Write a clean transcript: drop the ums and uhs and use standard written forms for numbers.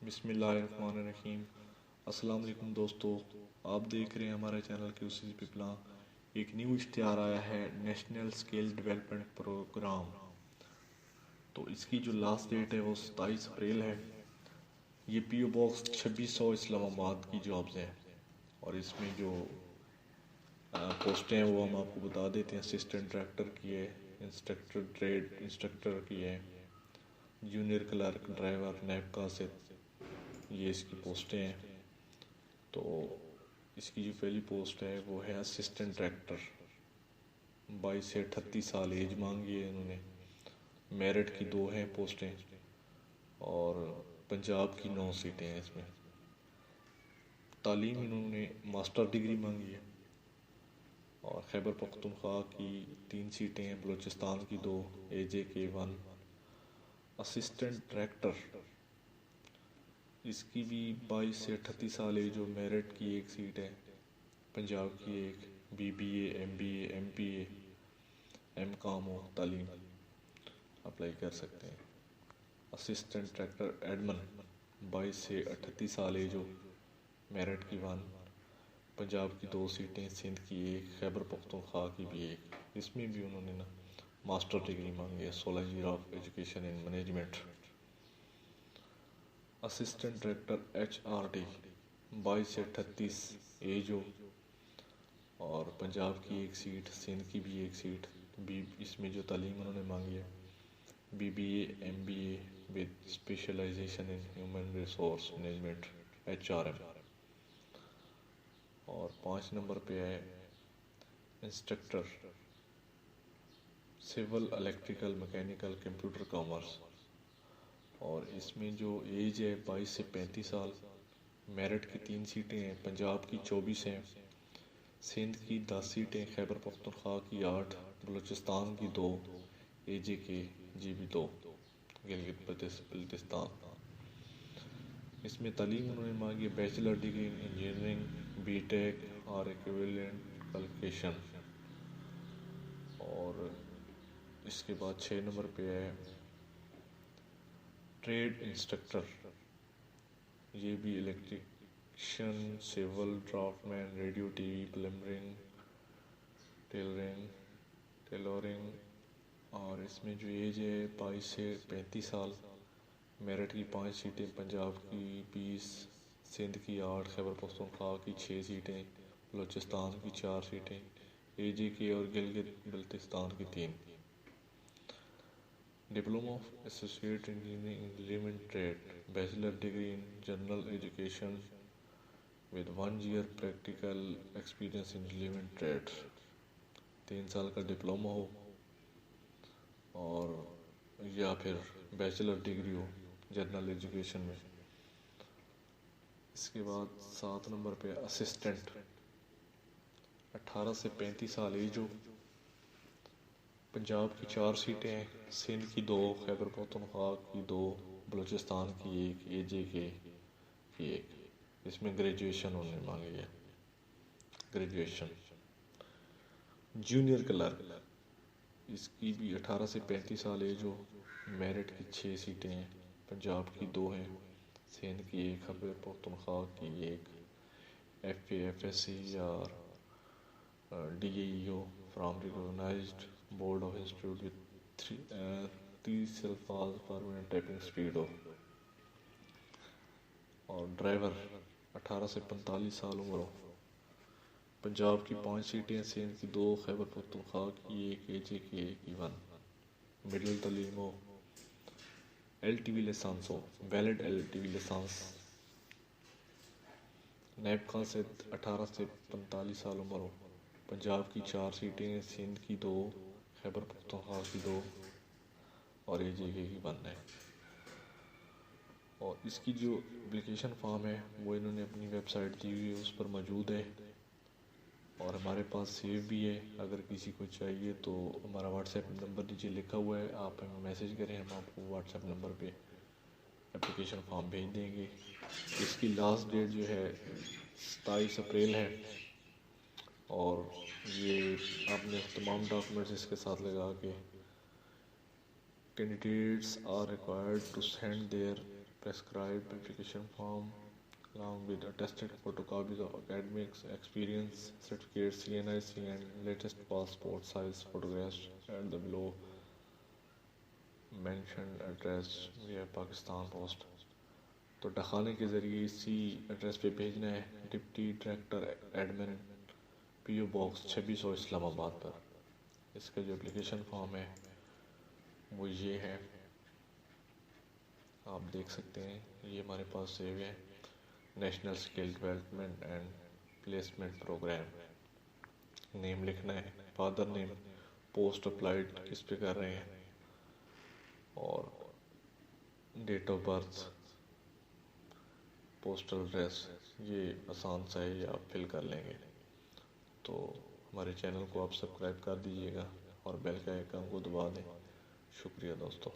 بسم اللہ الرحمن الرحیم۔ السلام علیکم دوستو، آپ دیکھ رہے ہیں ہمارے چینل کے اسی پپلاں۔ ایک نیو اشتہار آیا ہے نیشنل اسکل ڈیولپمنٹ پروگرام، تو اس کی جو لاسٹ ڈیٹ ہے وہ 27 اپریل ہے۔ یہ پی او باکس 2600 اسلام آباد کی جابز ہیں، اور اس میں جو پوسٹیں ہیں وہ ہم آپ کو بتا دیتے ہیں۔ اسسٹنٹ ڈائریکٹر کی ہے، انسٹرکٹر ٹریڈ انسٹرکٹر کی ہے، جونیئر کلرک، ڈرائیور، نائب قاصد، یہ اس کی پوسٹیں ہیں۔ تو اس کی جو پہلی پوسٹ ہے وہ ہے اسسٹنٹ ڈائریکٹر، 22 سے 38 سال ایج مانگی ہے انہوں نے۔ میرٹ کی 2 ہیں پوسٹیں، اور پنجاب کی 9 سیٹیں ہیں اس میں۔ تعلیم انہوں نے ماسٹر ڈگری مانگی ہے، اور خیبر پختونخوا کی 3 سیٹیں ہیں، بلوچستان کی 2، اے جے کے 1۔ اسسٹنٹ ڈائریکٹر اس کی بھی 22 سے 38 سال ایج ہو، میرٹ کی 1 سیٹ ہے، پنجاب کی 1، BBA MBA MPA ایم کام ہو تعلیم اپلائی کر سکتے ہیں۔ اسسٹنٹ ڈائریکٹر ایڈمن 22 سے 38 سال ایج ہو، میرٹ کی 1، پنجاب کی 2 سیٹیں، سندھ کی 1، خیبر پختونخوا کی بھی 1۔ اس میں بھی انہوں نے ماسٹر ڈگری مانگی ہے، 16 year of education in management. Assistant director HRD 22 سے 38 ایج ہو، اور پنجاب کی 1 سیٹ، سندھ کی بھی 1 سیٹ۔ اس میں جو تعلیم انہوں نے مانگی ہے BBA MBA with specialisation in human resource management HRM۔ اور 5 نمبر پہ ہے instructor, civil electrical mechanical computer commerce, اور اس میں جو ایج ہے 22 سے 35 سال۔ میرٹ کی 3 سیٹیں ہیں، پنجاب کی 24 ہیں، سندھ کی 10 سیٹیں، خیبر پختونخوا کی 8، بلوچستان کی 2، اے جے کے جی بھی 2، گلگت بلتستان۔ اس میں تعلیم انہوں نے مانگی ہے bachelor degree in engineering, B tech اور ایکویولنٹ کوالیفیکیشن۔ اور اس کے بعد 6 نمبر پہ ہے ٹریڈ انسٹرکٹر، یہ بھی electrician, civil, draftsman, radio TV, plumbing, tailoring, اور اس میں جو ایج ہے 22 سے 35 سال۔ میرٹ کی 5 سیٹیں، پنجاب کی 20، سندھ کی 8، خیبر پختونخوا کی 6 سیٹیں، بلوچستان کی 4 سیٹیں، اے جے کے اور گلگت بلتستان کی 3۔ Diploma of associate engineering in لیمنٹ trade, bachelor degree in general education with 1 year practical experience in لیمنٹ ٹریڈ، 3 سال کا ڈپلوما ہو، اور یا پھر بیچلر ڈگری ہو جنرل ایجوکیشن میں۔ اس کے بعد 7 نمبر پہ اسسٹنٹ، 18 سے 35 سال ایج ہو، پنجاب کی 4 سیٹیں ہیں، سندھ کی 2، خیبر پختونخوا کی 2، بلوچستان کی 1، اے جے کے کی 1۔ اس میں گریجویشن انہوں نے مانگی ہے، گریجویشن۔ جونیئر کلرک، اس کی بھی 18 سے 35 سال ایج ہو، میرٹ کی 6 سیٹیں ہیں، پنجاب کی 2 ہیں، سندھ کی 1، خیبر پختونخوا کی 1۔ FA FSC اور DAEO from recognized board of institute with 3 سلفاز پرماننٹ ٹائپنگ سپیڈ ہو۔ اور ڈرائیور 18 سے 45 سال عمر ہو، پنجاب کی 5 سیٹیں، سندھ کی 2، خیبر پختونخوا کی 1، اے جے کے کی 1۔ مڈل تعلیم ہو، LTV لائسنس ہو، ویلڈ LTV لائسنس۔ نائب قاصد 18 سے 45 سال عمر ہو، پنجاب کی 4 سیٹیں، سندھ کی 2، خیبر پختونخوا کی 2، اور اے جے کے کی 1 ہے۔ اور اس کی جو اپلیکیشن فارم ہے وہ انہوں نے اپنی ویب سائٹ دی ہوئی ہے، اس پر موجود ہے، اور ہمارے پاس سیو بھی ہے۔ اگر کسی کو چاہیے تو ہمارا واٹس ایپ نمبر نیچے لکھا ہوا ہے، آپ ہمیں میسیج کریں، ہم آپ کو واٹس ایپ نمبر پہ اپلیکیشن فارم بھیج دیں گے۔ اس کی لاسٹ ڈیٹ جو ہے 27 اپریل ہے، اور یہ آپ نے تمام ڈاکومنٹس اس کے ساتھ لگا کے candidates are required to send their prescribed application form along with attested photocopies of academics, experience, certificates, CNIC and latest passport size photographs at the below mentioned address via Pakistan Post. تو ڈھکانے کے ذریعے اسی address پہ بھیجنا ہے deputy director admin PO Box 2600 اسلام آباد پر. اس کا جو اپلیکیشن فارم ہے وہ یہ ہے، آپ دیکھ سکتے ہیں، یہ ہمارے پاس سیو ہے، national skill development and placement program. Name لکھنا ہے، فادر نیم، پوسٹ اپلائیڈ کس پہ کر رہے ہیں، اور date of birth, postal address, یہ آسان سا ہے، یہ آپ فل کر لیں گے. تو ہمارے چینل کو آپ سبسکرائب کر دیجیے گا اور بیل کا آئیکن کو دبا دیں. شکریہ دوستو.